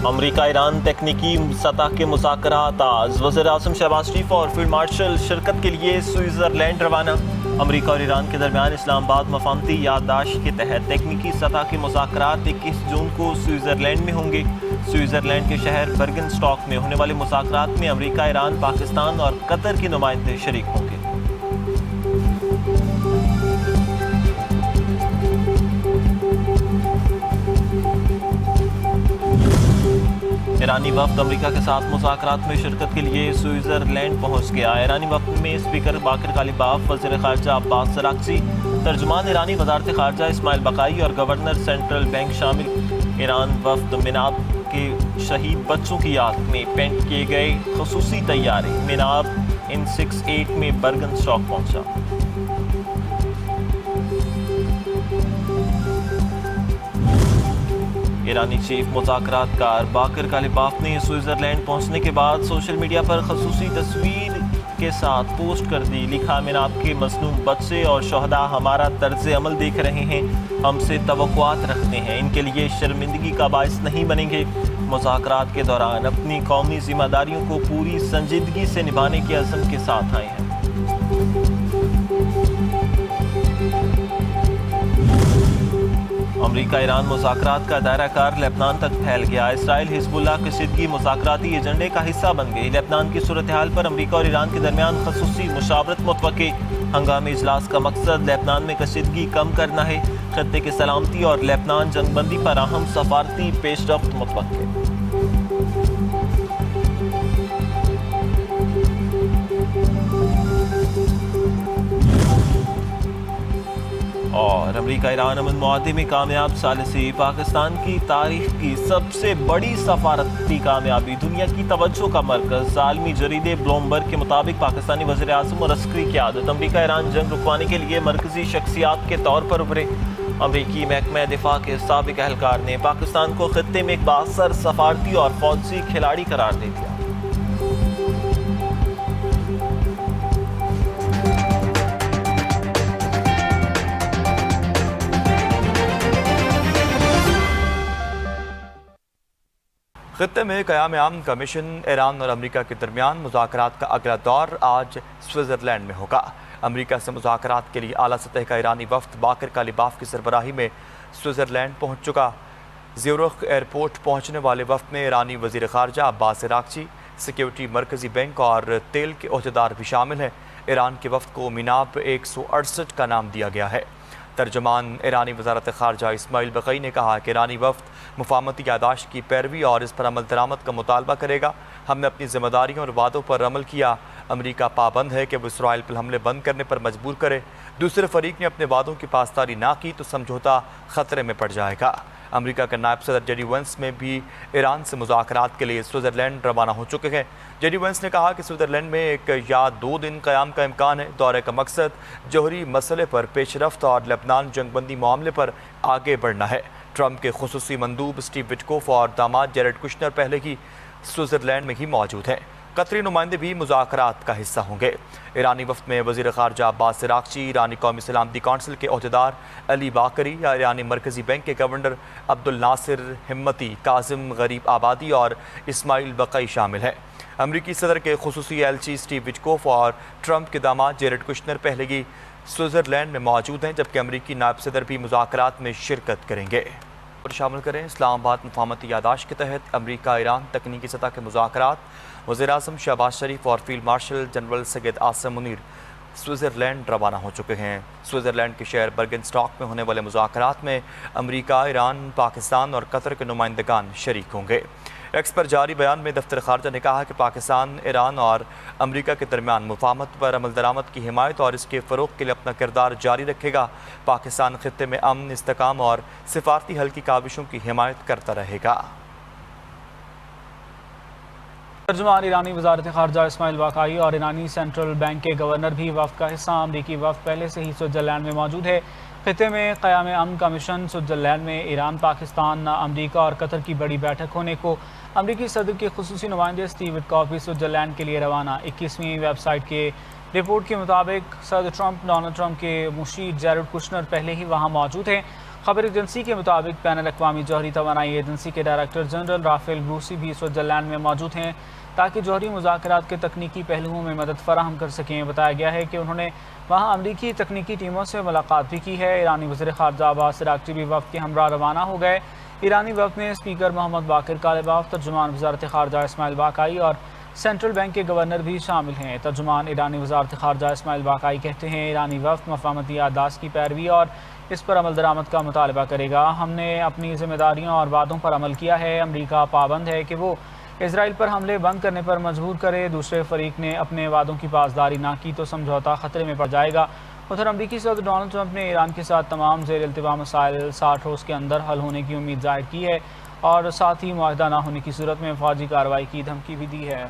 अमरीका Iran तकनीकी सतह के मुज़ाकरात आज। वज़ीर आज़म शहबाज शरीफ और फील्ड मार्शल शिरकत के लिए स्विट्ज़रलैंड रवाना। अमरीका और ईरान के दरमियान इस्लामाबाद मफाहमती याददाश्त के तहत तकनीकी सतह के मुज़ाकरात 21 जून को स्विट्ज़रलैंड में होंगे। स्विट्ज़रलैंड के शहर बर्गनस्टॉक में होने वाले मुज़ाकरात में अमरीका, ईरान, पाकिस्तान और कतर के नुमाइंदे शरीक होंगे। ईरानी वफ्द अमरीका के साथ मुज़ाकरात में शिरकत के लिए स्विट्ज़रलैंड पहुंच गया। ईरानी वफ्द में स्पीकर बाकर कालिबाफ, वज़ीर ख़ारजा अब्बास अराग़ची, तर्जुमान ईरानी वज़ारत ख़ारजा इस्माइल बक़ाई और गवर्नर सेंट्रल बैंक शामिल। ईरान वफ्द मिनाब के शहीद बच्चों की याद में पेंट किए गए ख़ुसूसी तैयारे मिनाब N68 में बर्गनस्टॉक पहुंचा। ईरानी चीफ मुज़ाकरातकार बाकर कालिबाफ ने स्विट्ज़रलैंड पहुंचने के बाद सोशल मीडिया पर ख़ुसूसी तस्वीर के साथ पोस्ट कर दी। लिखा, मिनाब के मज़लूम बच्चे और शहदा हमारा तर्ज़ अमल देख रहे हैं, हमसे तवक्कुआत रखते हैं, इनके लिए शर्मिंदगी का बाइस नहीं बनेंगे। मुज़ाकरात के दौरान अपनी कौमी ज़िम्मेदारियों को पूरी संजीदगी से निभाने के अज़्म के साथ आए हैं। अमरीका ईरान मुज़ाकरात का दायरा कार लेबनान तक फैल गया। इसराइल हिज़्बुल्लाह कशीदगी मुज़ाकराती एजेंडे का हिस्सा बन गई। लेबनान की सूरत हाल पर अमरीका और ईरान के दरमियान ख़ुसूसी मुशावरत मुतवक्की। हंगामी इजलास का मकसद लेबनान में कशीदगी कम करना है। खत्ते की सलामती और लेबनान जंगबंदी पर अहम सफारती पेशरफ्त मुतवक्की। और अमरीका ईरान अमन मुआहदे में कामयाब सालिसी। पाकिस्तान की तारीख की सबसे बड़ी सफारती कामयाबी। दुनिया की तवज्जो का मरकज़। आलमी जरीदे ब्लूमबर्ग के मुताबिक पाकिस्तानी वज़ीर आज़म और अस्करी क़यादत अमरीका ईरान जंग रुकवाने के लिए मरकज़ी शख्सियात के तौर पर उभरे। अमरीकी महकमा दिफा के साबिक एहलकार ने पाकिस्तान को खत्ते में एक बाअसर सफारती और फौजी खिलाड़ी करार दे दिया। खत्ते में क़याम कमीशन ईरान और अमरीका के दरमियान मुज़ाकरात का अगला दौर आज स्विट्ज़रलैंड में होगा। अमरीका से मुज़ाकरात के लिए आला सतह का ईरानी वफ्द बाकर कालिबाफ की सरबराही में स्विट्ज़रलैंड पहुँच चुका। ज़्यूरिख एयरपोर्ट पहुँचने वाले वफ्द में ईरानी वज़ीर ख़ारजा अब्बास अराग़ची, सिक्योरिटी मरकज़ी बैंक और तेल के ओहदेदार भी शामिल हैं। ईरान के वफ्द को मिनाब 168 का नाम दिया गया है। तर्जुमान ईरानी वज़ारत ख़ारजा इस्माइल बक़ई ने कहा कि ईरानी वफ्द मुफाहमती याददाश्त की पैरवी और इस पर अमल दरामद का मुतालबा करेगा। हमने अपनी ज़िम्मेदारियों और वादों पर अमल किया। अमरीका पाबंद है कि वो इसराइल पर हमले बंद करने पर मजबूर करे। दूसरे फरीक ने अपने वादों की पासदारी ना की तो समझौता ख़तरे में पड़ जाएगा। अमरीका के नायब सदर जेडी वेंस में भी ईरान से मुज़ाकरात के लिए स्विट्ज़रलैंड रवाना हो चुके हैं। जेडी वेंस ने कहा कि स्विट्ज़रलैंड में 1 या 2 दिन क़याम का इम्कान है। दौरे का मकसद जौहरी मसले पर पेशरफ्त और लेबनान जंगबंदी मामले पर आगे बढ़ना है। ट्रंप के खुसूसी मंदूब स्टीव विटकोफ और दामाद जेरेड कुशनर पहले ही स्विट्ज़रलैंड में ही मौजूद हैं। कतरी नुमाइंदे भी मुज़ाकरात का हिस्सा होंगे। ईरानी वफ्द में वज़ीर ख़ारजा अब्बास अराग़ची, ईरानी कौमी सलामती कौंसिल के ओहदेदार अली बाकरी, ईरानी मरकज़ी बैंक के गवर्नर अब्दुल नासिर हिम्मती, कासिम गरीब आबादी और इस्माइल बक़ई शामिल हैं। अमरीकी सदर के खुसूसी एलची स्टीव विटकोफ और ट्रंप के दामाद जेरेड कुशनर पहले ही स्विट्ज़रलैंड में मौजूद हैं, जबकि अमरीकी नायब सदर भी मुज़ाकरात में शिरकत करेंगे। और शामिल करें इस्लामाबाद मुफाहमती याददाश्त के तहत अमरीका ईरान तकनीकी सतह के मुज़ाकरात। वज़ीर आज़म शहबाज शरीफ और field marshal general Syed Asim Munir Switzerland रवाना हो चुके हैं। स्विट्ज़रलैंड के शहर बर्गनस्टॉक में होने वाले मुज़ाकरात में अमरीका, ईरान, पाकिस्तान और कतर के नुमाइंदगान शरीक होंगे। एक्स पर जारी बयान में दफ्तर ख़ारजा ने कहा कि पाकिस्तान, ईरान और अमरीका के दरमियान मुफाहमत पर अमल दरामद की हिमायत और इसके फ़रोग़ के लिए अपना किरदार जारी रखेगा। पाकिस्तान खित्ते में अमन, इस्तेकाम और सिफारती हल की काविशों की हिमायत करता रहेगा। तर्जुमान ईरानी वज़ारत ख़ारजा इस्माइल बक़ई और ईरानी सेंट्रल बैंक के गवर्नर भी वफ़द का हिस्सा। अमरीकी वफ़द पहले से ही स्विट्ज़रलैंड में मौजूद है। खित्ते में क़याम अमन कमीशन स्विट्ज़रलैंड में ईरान, पाकिस्तान, अमरीका और कतर की बड़ी बैठक होने को अमरीकी सदर के खुसूसी नुमाइंदे स्टीव विटकॉफ भी स्विट्ज़रलैंड के लिए रवाना। 21वीं वेबसाइट के रिपोर्ट के मुताबिक सदर ट्रंप, डोनाल्ड ट्रंप के मुशीर जेरेड कुशनर पहले ही वहाँ मौजूद हैं। खबर एजेंसी के मुताबिक बैनुल अक़वामी जौहरी तवानाई एजेंसी के डायरेक्टर जनरल राफेल ग्रूसी भी स्विट्ज़रलैंड में मौजूद हैं ताकि जौहरी मुज़ाकरात के तकनीकी पहलुओं में मदद फराहम कर सकें। बताया गया है कि उन्होंने वहाँ अमरीकी तकनीकी टीमों से मुलाकात भी की है। ईरानी वज़ीर ख़ारजा अब्बास अराग़ची भी वफ़द के हमरा रवाना हो गए। ईरानी वफ़द में स्पीकर मोहम्मद बाक़िर कालिबाफ, तर्जुमान वज़ारत ख़ारजा इस्माइल बाक़ाई और सेंट्रल बैंक के गवर्नर भी शामिल हैं। तर्जुमान ईरानी वज़ारत ख़ारजा इस्माइल बाक़ाई कहते हैं ईरानी वफ़द मफ़ाहमती याददाश्त की पैरवी और इस पर अमल दरामद का मुतालबा करेगा। हमने अपनी ज़िम्मेदारियों और वादों पर अमल किया है। अमरीका पाबंद है कि वो इसराइल पर हमले बंद करने पर मजबूर करे। दूसरे फरीक ने अपने वादों की पासदारी ना की तो समझौता ख़तरे में पड़ जाएगा। उधर अमरीकी सदर डोनाल्ड ट्रंप ने ईरान के साथ तमाम ज़ेर इल्तिवा मसाइल 60 रोज़ के अंदर हल होने की उम्मीद ज़ाहिर की है और साथ ही मुआहदा ना होने की सूरत में फ़ौजी कार्रवाई की धमकी भी दी है।